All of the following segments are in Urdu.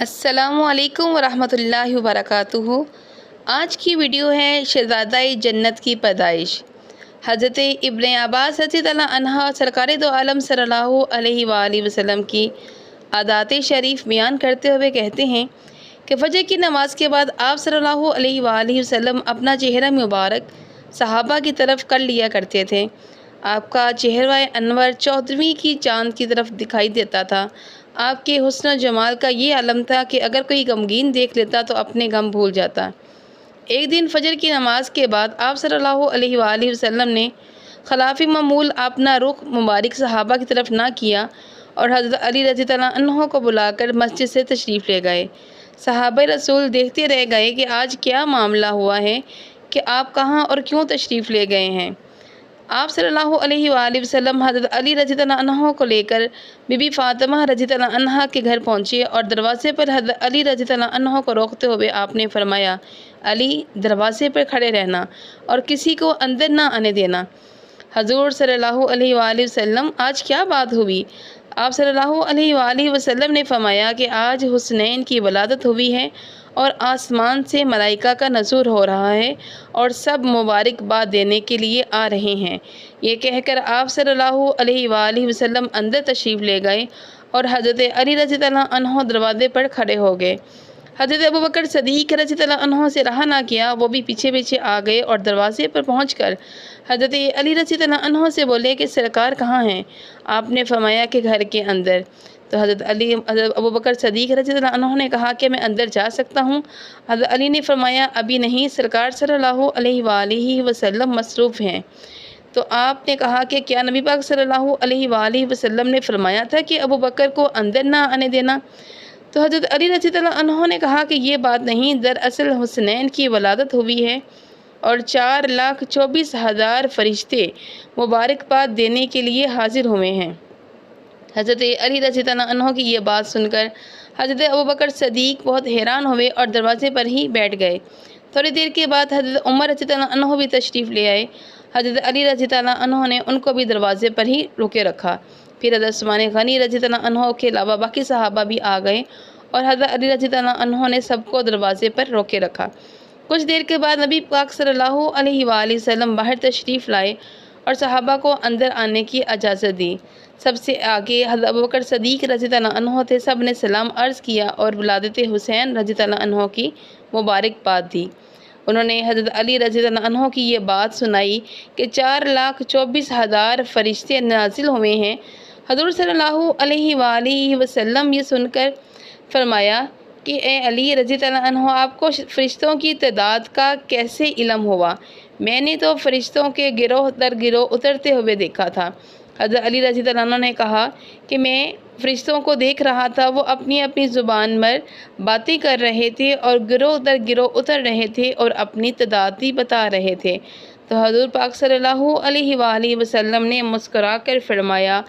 السلام علیکم ورحمۃ اللہ وبرکاتہ۔ آج کی ویڈیو ہے شہزادہ جنت کی پیدائش۔ حضرت ابن عباس رضی اللہ عنہ سرکار دو عالم صلی اللہ علیہ وآلہ وسلم کی عادات شریف بیان کرتے ہوئے کہتے ہیں کہ فجر کی نماز کے بعد آپ صلی اللہ علیہ وآلہ وسلم اپنا چہرہ مبارک صحابہ کی طرف کر لیا کرتے تھے۔ آپ کا چہرہ انور 14ویں کی چاند کی طرف دکھائی دیتا تھا۔ آپ کے حسن و جمال کا یہ علم تھا کہ اگر کوئی غمگین دیکھ لیتا تو اپنے غم بھول جاتا۔ ایک دن فجر کی نماز کے بعد آپ صلی اللہ علیہ وآلہ وسلم نے خلاف معمول اپنا رخ مبارک صحابہ کی طرف نہ کیا اور حضرت علی رضی اللہ عنہ کو بلا کر مسجد سے تشریف لے گئے۔ صحابہ رسول دیکھتے رہ گئے کہ آج کیا معاملہ ہوا ہے کہ آپ کہاں اور کیوں تشریف لے گئے ہیں۔ آپ صلی اللہ علیہ وآلہ وسلم حضرت علی رضی اللہ عنہ کو لے کر بی بی فاطمہ رضی اللہ عنہ کے گھر پہنچے اور دروازے پر حضرت علی رضی اللہ عنہ کو روکتے ہوئے آپ نے فرمایا، علی، دروازے پر کھڑے رہنا اور کسی کو اندر نہ آنے دینا۔ حضور صلی اللہ علیہ وآلہ وسلم، آج کیا بات ہوئی؟ آپ صلی اللہ علیہ وآلہ وسلم نے فرمایا کہ آج حسنین کی ولادت ہوئی ہے اور آسمان سے ملائکہ کا نزول ہو رہا ہے اور سب مبارکباد دینے کے لیے آ رہے ہیں۔ یہ کہہ کر آپ صلی اللہ علیہ وآلہ وسلم اندر تشریف لے گئے اور حضرت علی رضی اللہ عنہ دروازے پر کھڑے ہو گئے۔ حضرت ابوبکر صدیق رضی اللہ عنہ سے رہا نہ کیا، وہ بھی پیچھے پیچھے آ گئے اور دروازے پر پہنچ کر حضرت علی رضی اللہ عنہ سے بولے کہ سرکار کہاں ہیں؟ آپ نے فرمایا کہ گھر کے اندر۔ تو حضرت ابوبکر صدیق رضی اللہ عنہ نے کہا کہ میں اندر جا سکتا ہوں؟ حضرت علی نے فرمایا ابھی نہیں، سرکار صلی اللہ علیہ وآلہ وسلم مصروف ہیں۔ تو آپ نے کہا کہ کیا نبی پاک صلی اللہ علیہ وآلہ وسلم نے فرمایا تھا کہ ابوبکر کو اندر نہ آنے دینا؟ تو حضرت علی رضی اللہ عنہ نے کہا کہ یہ بات نہیں، دراصل حسنین کی ولادت ہوئی ہے اور 4,24,000 فرشتے مبارکباد دینے کے لیے حاضر ہوئے ہیں۔ حضرت علی رضی اللہ عنہ کی یہ بات سن کر حضرت ابوبکر صدیق بہت حیران ہوئے اور دروازے پر ہی بیٹھ گئے۔ تھوڑی دیر کے بعد حضرت عمر رضی اللہ عنہ بھی تشریف لے آئے۔ حضرت علی رضی اللہ عنہ نے ان کو بھی دروازے پر ہی روکے رکھا۔ پھر حضرت عثمان غنی رضی اللہ عنہ کے علاوہ باقی صحابہ بھی آ گئے اور حضرت علی رضی اللہ عنہ نے سب کو دروازے پر روکے رکھا۔ کچھ دیر کے بعد نبی پاک صلی اللہ علیہ وآلہ وسلم باہر تشریف لائے اور صحابہ کو اندر آنے کی اجازت دی۔ سب سے آگے حضرت ابوبکر صدیق رضی اللہ عنہ تھے۔ سب نے سلام عرض کیا اور ولادت حسین رضی اللہ عنہ کی مبارکباد دی۔ انہوں نے حضرت علی رضی اللہ عنہ کی یہ بات سنائی کہ 4,24,000 فرشتے نازل ہوئے ہیں۔ حضور صلی اللہ علیہ وآلہ وسلم یہ سن کر فرمایا کہ اے علی رضی اللہ عنہ، آپ کو فرشتوں کی تعداد کا کیسے علم ہوا؟ میں نے تو فرشتوں کے گروہ در گروہ اترتے ہوئے دیکھا تھا۔ حضرت علی رضی اللہ عنہ نے کہا کہ میں فرشتوں کو دیکھ رہا تھا، وہ اپنی اپنی زبان پر باتیں کر رہے تھے اور گروہ در گروہ اتر رہے تھے اور اپنی تعداد بھی بتا رہے تھے۔ تو حضور پاک صلی اللہ علیہ وآلہ وسلم نے مسکرا کر فرمایا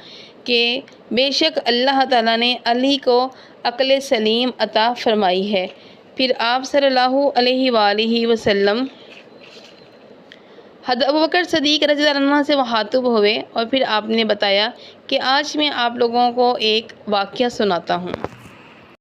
کہ بے شک اللہ تعالیٰ نے علی کو عقل سلیم عطا فرمائی ہے۔ پھر آپ صلی اللہ علیہ وآلہ وسلم حضرت ابوبکر صدیق رضی اللہ عنہ سے مخاطب ہوئے اور پھر آپ نے بتایا کہ آج میں آپ لوگوں کو ایک واقعہ سناتا ہوں۔